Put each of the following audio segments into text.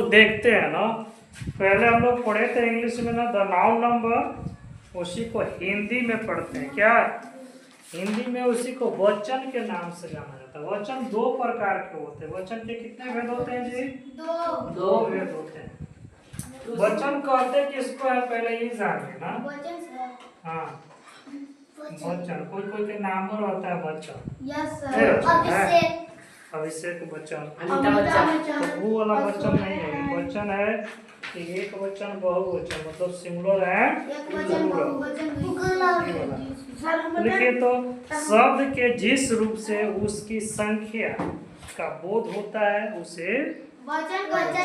देखते हैं ना, पहले हम लोग पढ़े थे इंग्लिश में ना द नाउन नंबर, उसी को हिंदी में पढ़ते हैं। क्या हिंदी में उसी को वचन के नाम से जाना जाता है। वचन दो प्रकार के होते हैं। वचन के कितने भेद होते हैं जी? दो भेद होते हैं। वचन कहते किसको है पहले ये जानिए ना। हाँ, वचन कोई कोई के नाम पर होता है वचन। Yes sir. अभिषेक बच्चन, अमिताभ वो वाला बच्चन नहीं है। वचन है कि एक वचन बहुवचन, मतलब सिंगुलर है। देखिए तो शब्द के जिस रूप से उसकी संख्या का बोध होता है उसे वचन कहते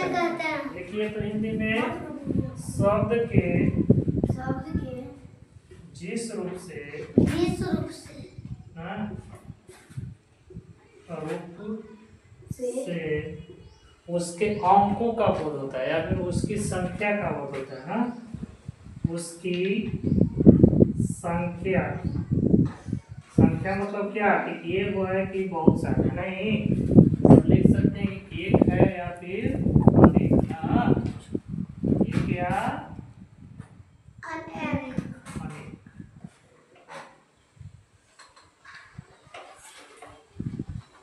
हैं। देखिए तो हिंदी में शब्द के जिस रूप से हाँ, रूप से उसके अंकों का बोध होता है या फिर उसकी संख्या का बोध होता है ना। उसकी संख्या मतलब क्या कि एक है कि बहुत सारे नहीं, लिख सकते हैं कि एक है या फिर अनेक। एक या अनेक।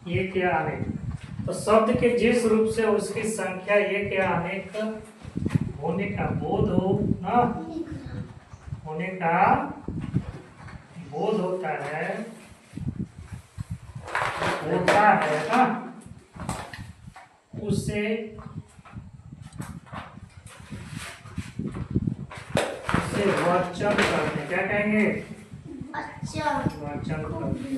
एक या अनेक। तो शब्द के जिस रूप से उसकी संख्या एक या अनेक होने का बोध हो ना, होने का बोध होता है ना, उसे वचन कहते हैं। क्या कहेंगे? वचन कहते हैं।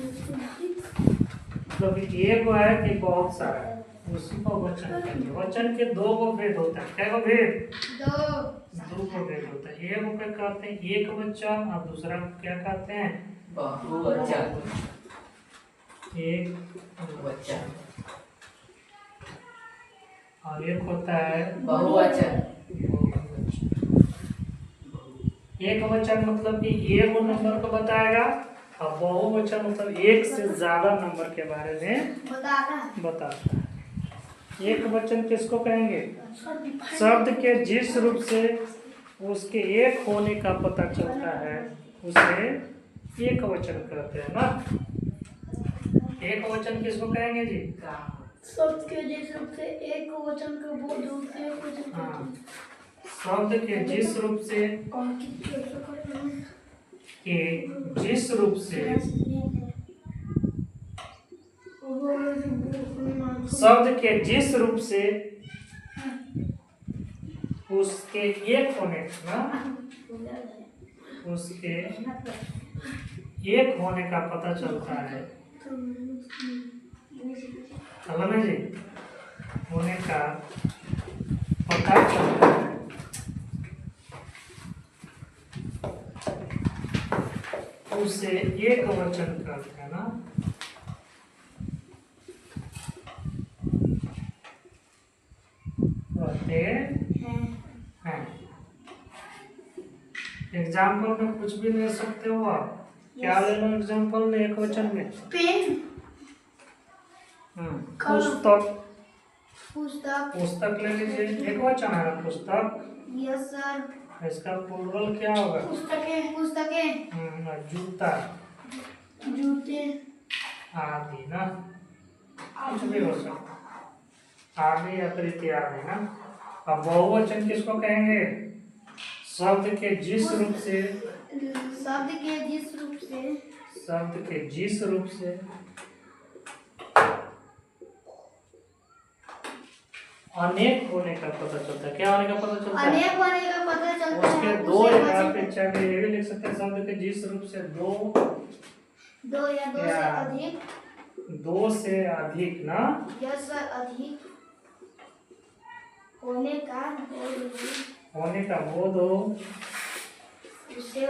मतलब एक है कि बहुत सारा है, उसी को वचन कहते हैं। वचन के दो गो भेद होता है। क्या गो भेद? दो को भेद होता है। एक को कहते हैं एक वचन और दूसरा को क्या कहते हैं? बहुवचन। एक वचन और एक होता है बहुवचन। एक वचन मतलब कि एक नंबर को बताएगा और बहुवचन मतलब एक से ज्यादा नंबर के बारे में बताता है। एक वचन किसको कहेंगे? शब्द के जिस रूप से उसके एक होने का पता चलता है उसे एक वचन कहते हैं ना। एक वचन किसको कहेंगे जी? शब्द के जिस रूप से एक वचन का बोध होता है। हाँ, शब्द के जिस रूप से शब्द के जिस रूप से उसके एक होने ना, उसके एक होने का पता चलता है ना जी, होने का पता चलता है उसे एक वचन कहते हैं ना। कहते हैं। एग्जाम्पल में कुछ भी ले सकते हो आप। क्या ले लो एग्जाम्पल में? एक वचन में पेन, पुस्तक ले लीजिए। एक वचन है ना पुस्तक। Yes sir. इसका प्लूरल क्या होगा? पुस्तकें। जूता, जूते आदि ना, कुछ भी हो सकता, आदि या फिर इत्यादि ना। अब बहुवचन किसको कहेंगे? शब्द के जिस रूप से अनेक होने का पता चलता है। क्या होने का पता चलता है? अनेक होने का पता चलता है। उसके दो या अपेक्षा के ये भी लिख सकते हैं। शब्द के जिस रूप से दो या दो से अधिक ना। Yes sir. अधिक होने का बोध हो उसे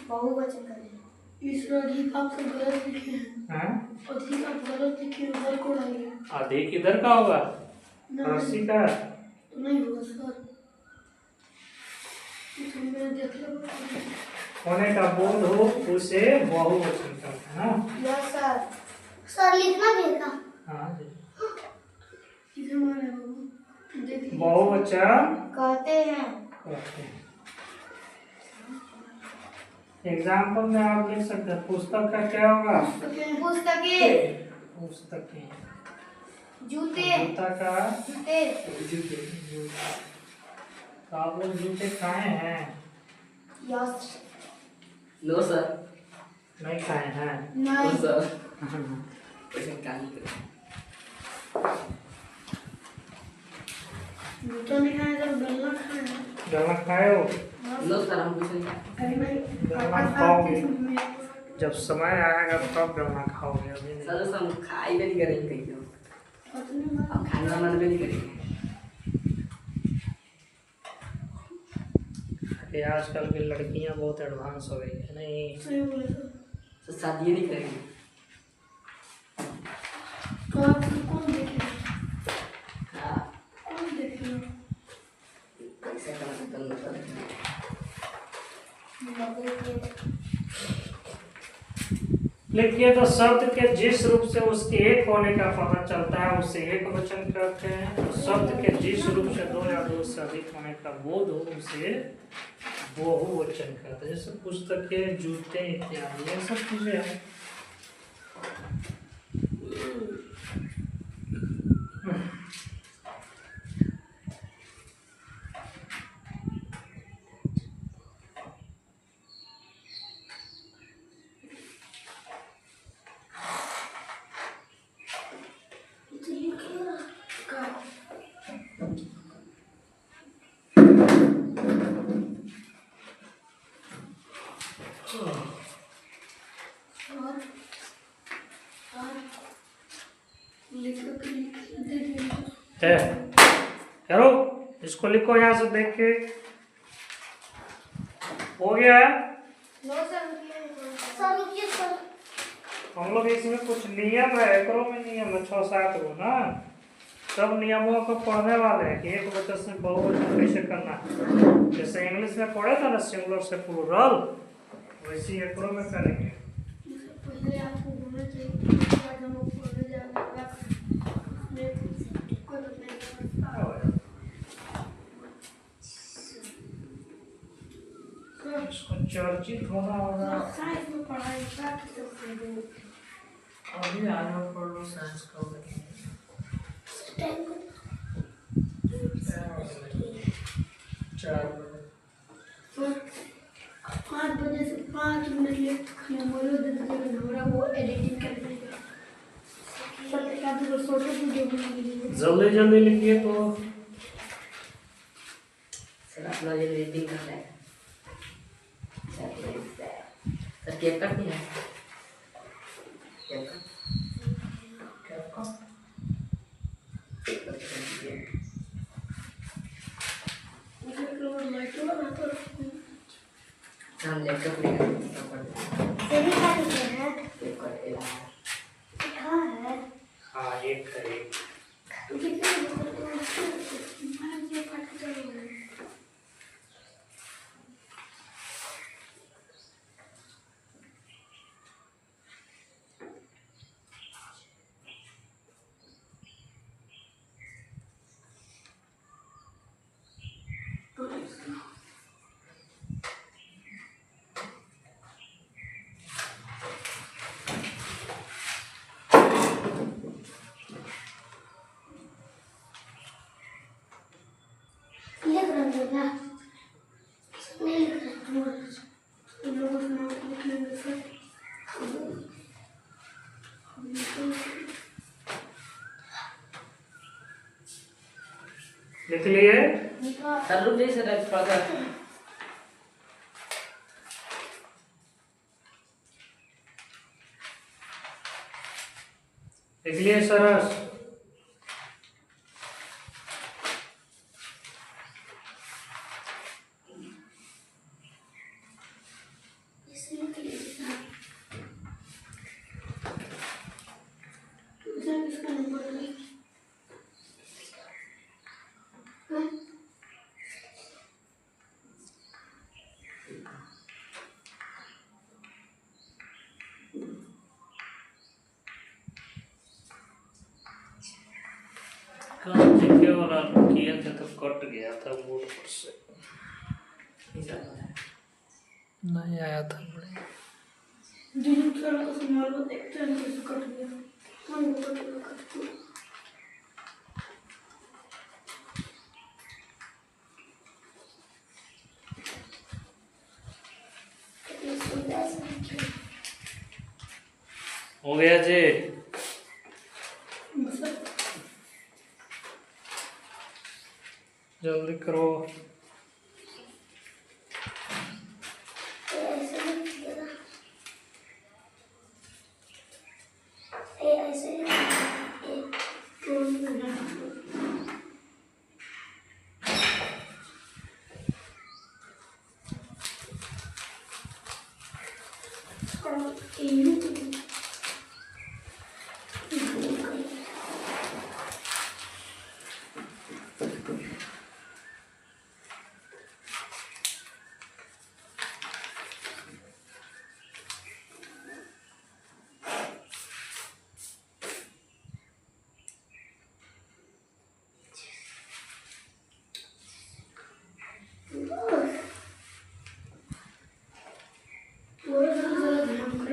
बहुवचन करें। इस अधिक आप सब गलत लिखे हैं। अधिक आप गलत लिखे, उधर को डालिए। अधिक इधर का होगा, रस्सी का नहीं होगा सर। होने का बोध हो उसे बहुवचन कहते हैं ना। Yes sir. सर लिखना भी है। हाँ जी। देखिए बहुवचन कहते हैं। कहते हैं। एग्जाम्पल में आप लिख सकते हैं पुस्तक का क्या होगा? पुस्तकें, पुस्तकें। जूते, जूता का जूते, जूता। तो आप लोग जूते खाए हैं? Yes, no sir. नहीं खाए हैं? नो नहीं, सर। Question cancel. जूता नहीं खाए तो बेलना खाए हैं। बेलना खाए हो? नो सर, हम कुछ नहीं खाते। अरे भाई, बेलना खाओगे जब समय आएगा तब बेलना खाओगे, अभी नहीं। सर हम खाई भी नहीं करेंगे कहीं तो। अब खाना मन भी नहीं करेंगे। ये आजकल की लड़कियां बहुत एडवांस हो गई है नहीं? सही बोले सर। तो शादी नहीं करेंगे। तो आप कौन देखेगा? हाँ, कौन देखेगा? कैसे करना तो सर। लिखिए तो शब्द के जिस रूप से उसके एक होने का पता चलता है उसे एक वचन कहते हैं। तो शब्द के जिस रूप से दो या दो से अधिक होने का बोध हो उसे बहुवचन कहते हैं। जैसे पुस्तकें, जूते इत्यादि ये सब चीजें हैं। है करो, इसको लिखो यहाँ से देख के। हो गया है? हम लोग इसमें कुछ नियम है, एकरो में नियम है 6-7 गो ना। सब नियमों को पढ़ने वाले हैं कि एक वचन से बहुवचन कैसे करना है। जैसे इंग्लिश में पढ़े था ना सिंगुलर से प्लूरल, वैसे ही एकरो में करेंगे। पहले आपको बोलना चाहिए कि आज हम लोग पढ़ने जा रहे हैं। कोई बात नहीं। इसको चर्चित होना होगा। साइंस में पढ़ाई का किसी से अभी आगे पढ़ लो साइंस का। 4 5 बजे से 5 मिनट लेट खाने बोलो दे दीजिएगा, वो एडिटिंग कर देगा। सर का तो छोटे वीडियो बनाएंगे। जल्दी जल्दी लिखिए तो। सर अपना ये रीडिंग कर रहे हैं। सर केक कट नहीं है। Cake cut. हम लैपटॉप नहीं करते। सभी खाते हैं। केक कट एला। कहाँ है? हाँ एक है एक। लिख रहे हैं नहीं लिख रहे हैं। इन लोगों से नाम लिख लेंगे सर। लिख लिए? सर रुक जाइए सर थोड़ा सा। लिख लिए सरस? इसका नंबर है। कट गया था बोर्ड पर से, ऐसा होता है। नहीं आया था बढ़िया। दिन खेल का संभाल को देखते हैं कैसे कट गया, मन को कट गया। हो गया जी। जल्दी करो।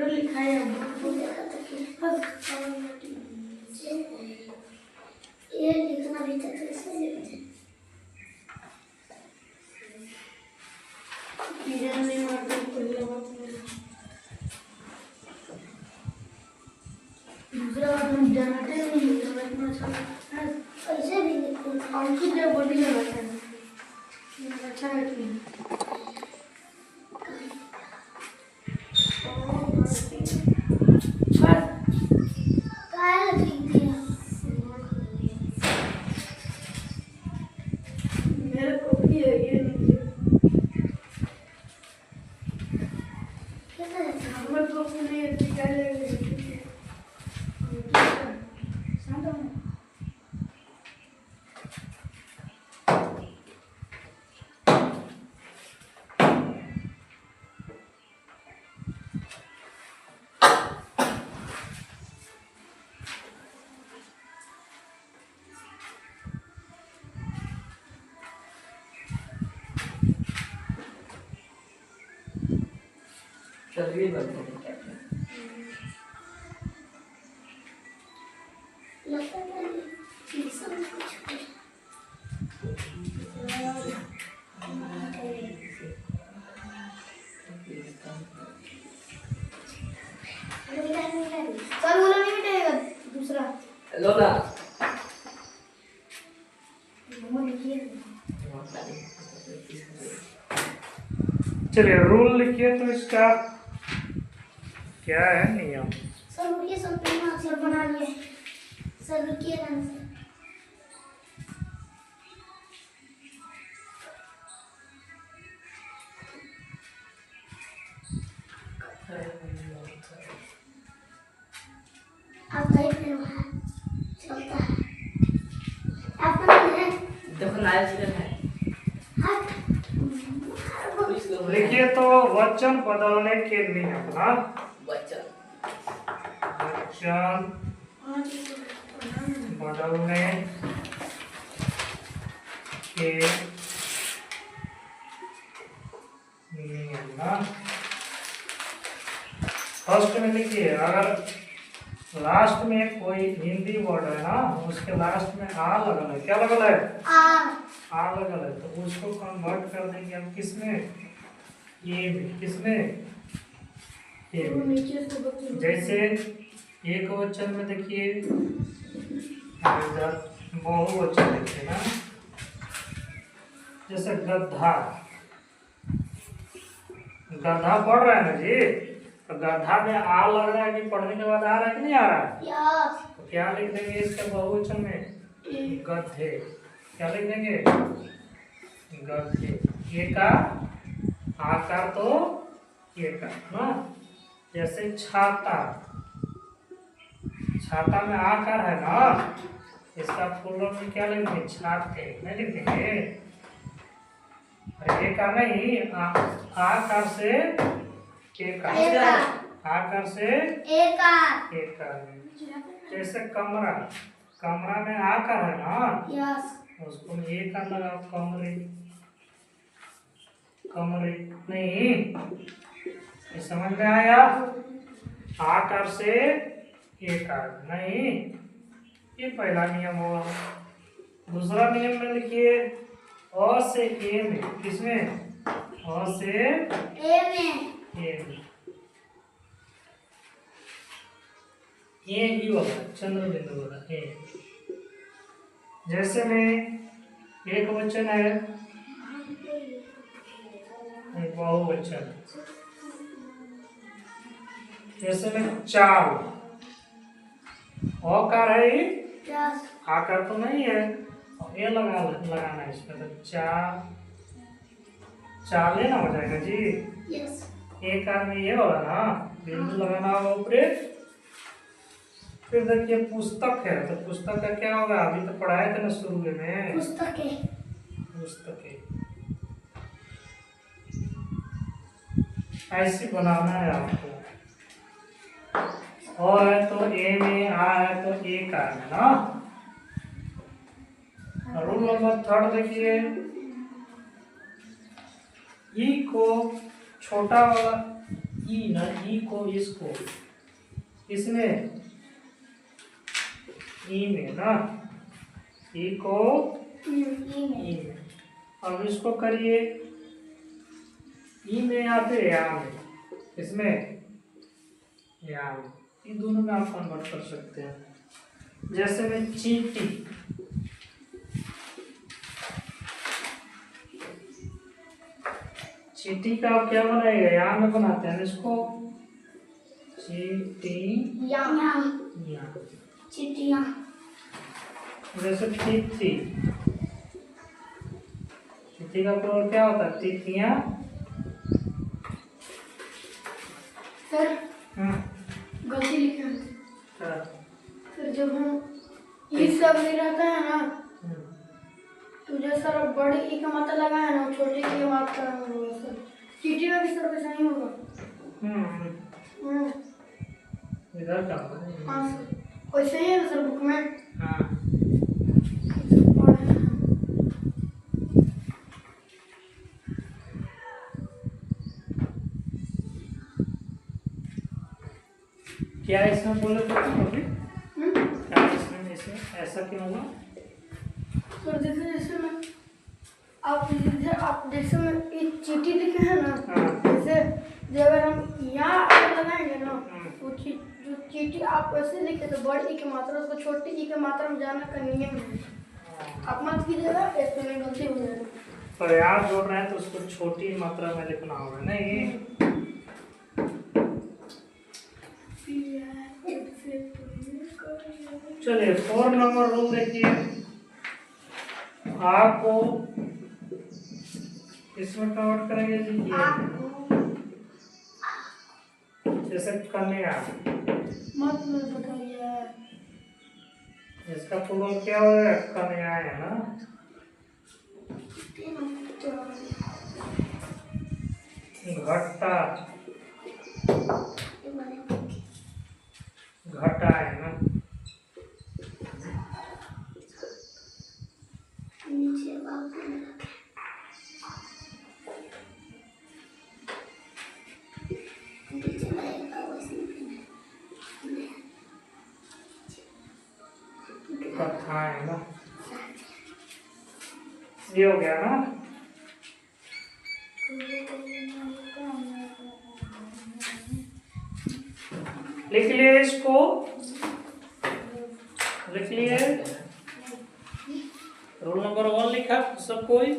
लिखा है ये लिखना भी था कैसे लिखते नहीं मारते दूसरा बात हम जानते नहीं ऐसे भी लिखते हैं अंकित जब बोली लगाते हैं अच्छा है कि मेरे को भी है ये हमें को नहीं है क्या तस्वीर बनते हैं। सर बोला नहीं मिटेगा दूसरा लो ना। चलिए रूल लिखिए तो इसका क्या है नियम। सर रुकिए सर प्रेमा अक्षर बना लिए सर रुकिए ना आप कहीं पे वहाँ चलता है आपका नाम है देखो नया चीज़ है। लिखिए तो वचन बदलने के नियम ना। बच्चा वचन बदलने के नियम ना। फर्स्ट में लिखिए, अगर लास्ट में कोई हिंदी वर्ड है ना उसके लास्ट में आ लगल है, क्या लगल है? आ लगल है, तो उसको कन्वर्ट कर देंगे हम किसमें? ये में। किसमें? ये में। जैसे एक वचन में देखिए, बहुवचन देखिए ना, जैसे गधा। गधा पढ़ रहा है ना जी, तो गधा में आ लग रहा है कि पढ़ने के बाद आ रहा है कि नहीं आ रहा है? तो क्या लिख देंगे इसके बहुवचन में? गधे। क्या लिख देंगे? गधे। ये का आकार तो ये का ना। जैसे छाता, छाता में आकार है ना, इसका फुल फॉर्म में क्या लिख देंगे? छाते। नहीं लिख देंगे? एक का नहीं, आकार से आकार से एक। जैसे कमरा, कमरा में आकार है ना, उसको ये का लगाओ, कमरे, कमरे नहीं, ये समझ में आया? आकार से एक आकार नहीं, ये पहला नियम हुआ। दूसरा नियम में लिखिए, अ से ए में, किसमें? अ से ए में, ए में, ये ही होगा, चंद्र बिंदु होगा ए। जैसे में एक वचन है, एक बहुवचन, जैसे में चार, औकार है ये, आकार तो नहीं है, ये लगाना है इसमें, तो चार, चार लेना हो जाएगा जी। यस, एक कार में ये होगा ना, बिंदु लगाना होगा ऊपर। फिर देखिए पुस्तक है, तो पुस्तक का क्या होगा? अभी तो पढ़ाए थे ना शुरू में, पुस्तकें, पुस्तकें ऐसी बनाना है आपको। और है तो ए में, आ है तो ए कार में ना। रूल नंबर 3 देखिए, ई को छोटा वाला ई ना, ई को इसको इसमें ई में ना, ई को ई में, अब इसको करिए ई में या फिर या में, इसमें या में, इन दोनों में आप कन्वर्ट कर सकते हैं। जैसे में चींटी, चींटी का आप क्या बनाएगा? यहाँ में बनाते हैं इसको, चींटी या, चिट्टियाँ, जैसे तिथि, तिथि का प्रयोग क्या होता है? तिथियाँ। सर गलती लिखे हैं। फिर जब हम ये सब नहीं रहता है ना, तो जो सर बड़ी ई का मात्रा लगा है ना, छोटी की मात्रा होगा सर। चींटी में भी सर वैसा नहीं होगा। इधर का हाँ सर, वैसे ही है ना सर बुक में। हाँ, क्या इसमें बोले तो अभी? क्या इसमें ऐसा क्यों हुआ? सर जैसे में आप जैसे में ये चींटी लिखे हैं ना, जैसे जब अगर हम यहाँ लगाएंगे ना, वो जो चींटी आप वैसे लिखे तो बड़ी ई की मात्रा, उसको छोटी ई की मात्रा में जाना का नियम है। आप मत कीजिएगा, इसमें गलती हो जाएगी। पर यार जोड़ रहे हैं तो उसको छोटी मात्रा में लिखना होगा नहीं। चलिए 4 नंबर रूल देखिए, आपको इसमें कन्वर्ट करेंगे जी, जैसे कन्या, मत बताइए, इसका पूर्व क्या होगा? कन्या है ना। घट्टा, घटा है ना। नीचे कथा है ना, ये हो गया ना। लिख लिए इसको, लिख लिए। रूल नंबर 1 लिखा सब कोई।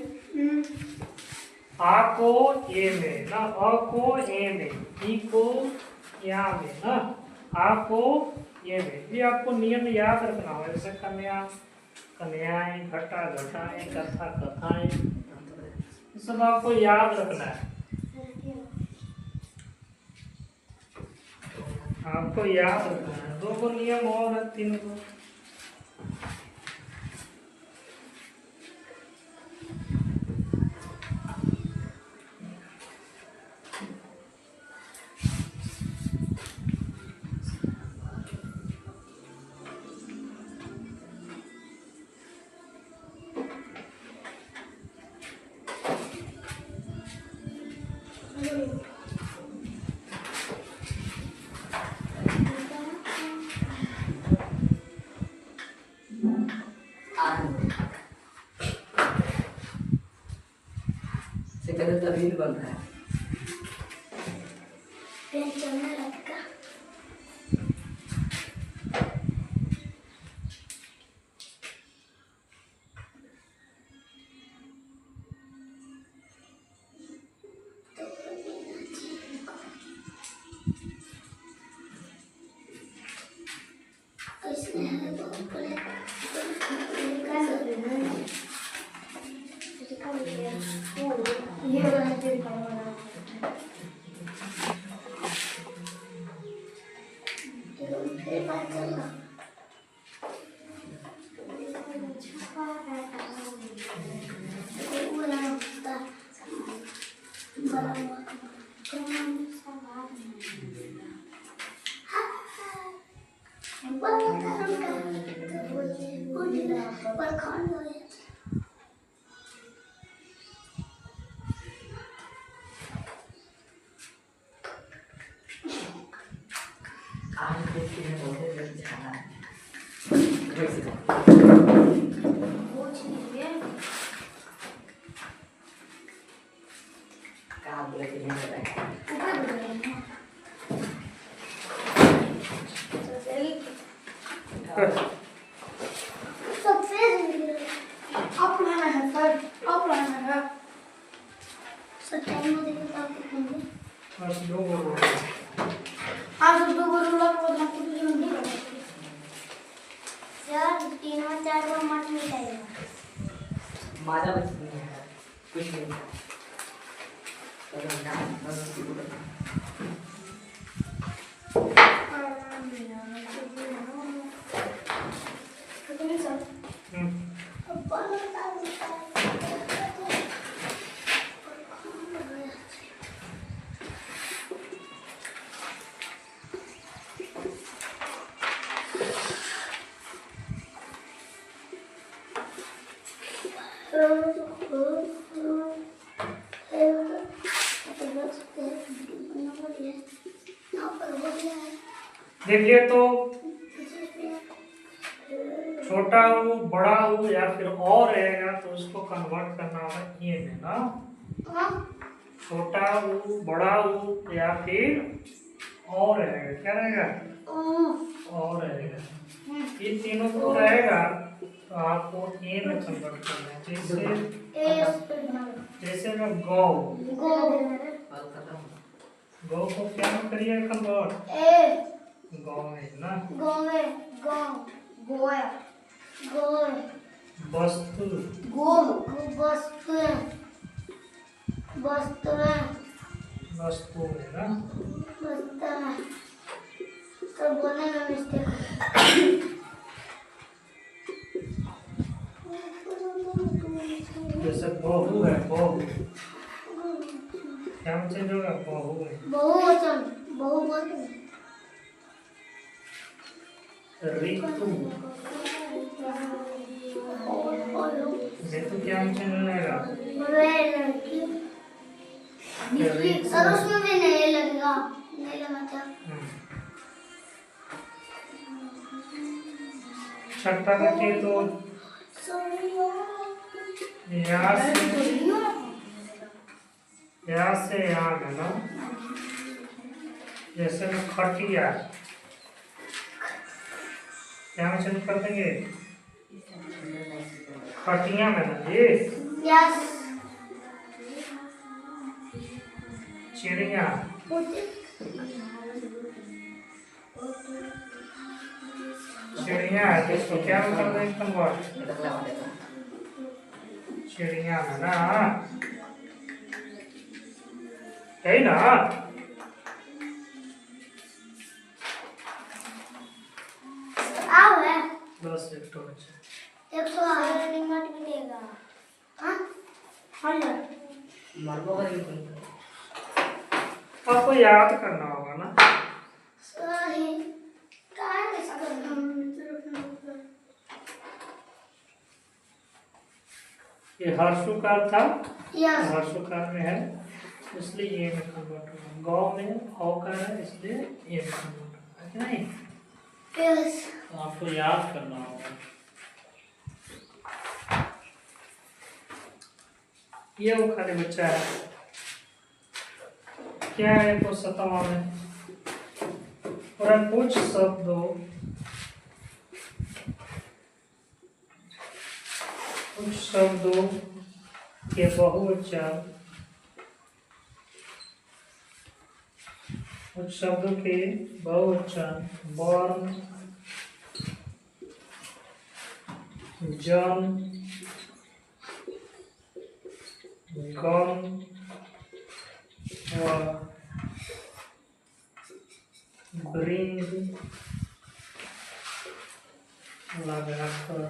आ को ए में ना, अ को ए में, ई को या में ना, आ को ये में, ये आपको नियम याद रखना होगा। जैसे कन्या, कन्याएं, घटा, घटाएं, कथा, कथाएं, ये सब आपको याद रखना है, आपको याद रखना है। 2 नियम और है, 3 को। सेकंड तभी बन रहा है। पेन चलने लगेगा। आज देखते हैं बहुत अच्छा है। कहाँ बोले कि नहीं बताएं। आप लाना है सर, आप लाना है सर। टाइम में देखो आप कितने बस 2 बोलो। आज 2 बरोला को हम कुछ नहीं कर सकते सर। 3 और 4 को मत मिलाइएगा। माजा बच नहीं है, कुछ नहीं है। चलो ना, बस देखिए तो छोटा हो, बड़ा हो या फिर और रहेगा तो उसको कन्वर्ट करना होगा ये में ना। छोटा हो, बड़ा हो या फिर और रहेगा, क्या रहेगा? और रहेगा। ये तीनों को रहेगा तो आपको ए में कन्वर्ट करना है। जैसे मैं गौ को क्या में करिए कन्वर्ट? गौ में ना। वस्तु वस्तु है ना। तो बोलने में मिस्टेक जैसे बहु है, बहु क्या चेंज होगा? बहु है। बहुवचन बहुवचन ऋतु ऋतु क्या चेंज हो जाएगा? सर उसमें भी नहीं लगेगा, नहीं लगा। छठा रखिए तो यहाँ से यहाँ है ना। जैसे में खटिया क्या में चेंज कर देंगे? खटिया में ना जी। चिड़िया चिड़िया है तो इसको क्या में कर देंगे कन्वर्ट? चिड़िया में ना, है ना। आओ है बस एक तो बच्चा 108 मिनट मिलेगा। हाँ हाँ मरबो करेंगे। आपको याद करना होगा ना। सही काय ये हर्षुकार था, यस हर्षुकार में है इसलिए ये में कन्वर्ट होगा। गाँव में का है इसलिए ये में कन्वर्ट होगा, है कि नहीं? यस। तो आपको याद करना होगा। ये वो खाली बच्चा है, क्या है को सतवा में और कुछ शब्दों के बहुवचन, कुछ शब्दों के बहुवचन वर्ण, जन, गण व वृंद लगाकर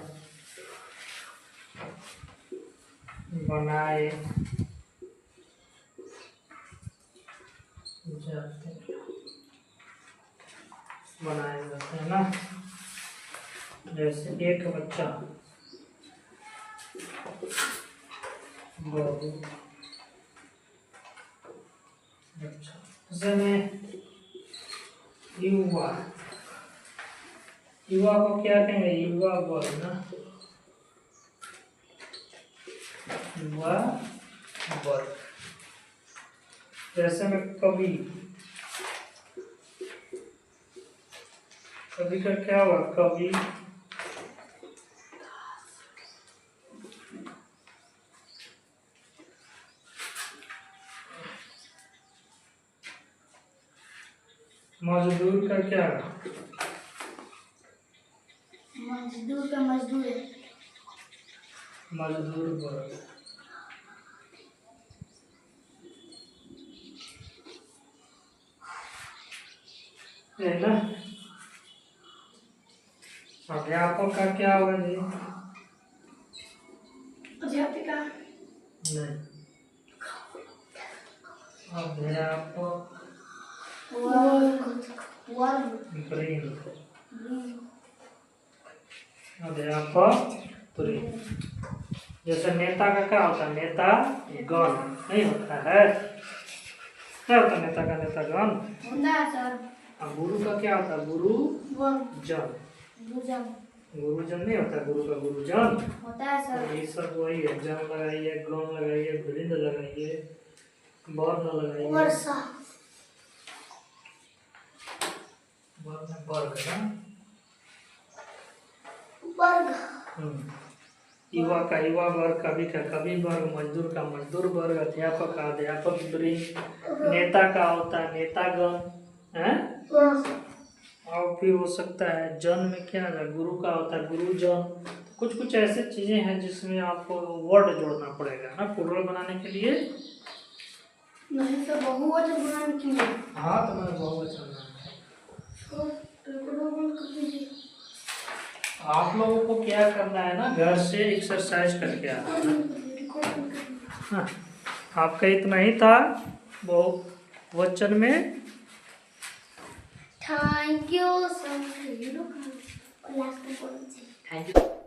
बनाए जाते हैं ना। जैसे एक बच्चा, बहु बच्चा, जैसे में युवा, युवा को क्या कहेंगे? युवा वर्ग ना, युवा वर्ग। जैसे में कवि, कवि का क्या हुआ? कवि मजदूर का क्या? मजदूर का मजदूर है। मजदूर वर्ग है ना। अध्यापक का क्या होगा जी? अध्यापिका नहीं, अध्यापक वृंद, अध्यापक वृंद। जैसे नेता का क्या होता है? नेता गण नहीं होता है, क्या होता है नेता का? नेता गण होता है सर। और गुरु का क्या होता है? गुरु जन। गुरुजन गुरुजन नहीं होता, गुरु का गुरुजन होता है सर। ये सब वही है। जन लगाइए, गण लगाइए, वृंद लगाइए, वर्ण लगाइए। वर्षा वर्ण वर्ग ना, वर्ग। युवा का युवा वर्ग, कवि का कवि वर्ग, मजदूर का मजदूर वर्ग, अध्यापक का अध्यापक वृंद, नेता का होता है नेतागण है। और फिर हो सकता है जन में क्या है? गुरु का होता है गुरुजन। कुछ कुछ ऐसे चीजें हैं जिसमें आपको वर्ड जोड़ना पड़ेगा ना प्लुरल बनाने के लिए। नहीं तो बहुवचन बनाने के लिए। हाँ, तो मैं बहुवचन आप लोगों को क्या करना है ना, घर से एक्सरसाइज करके आना है ना। हाँ, आपका इतना ही था बहुवचन में। Thank you so much. Thank you.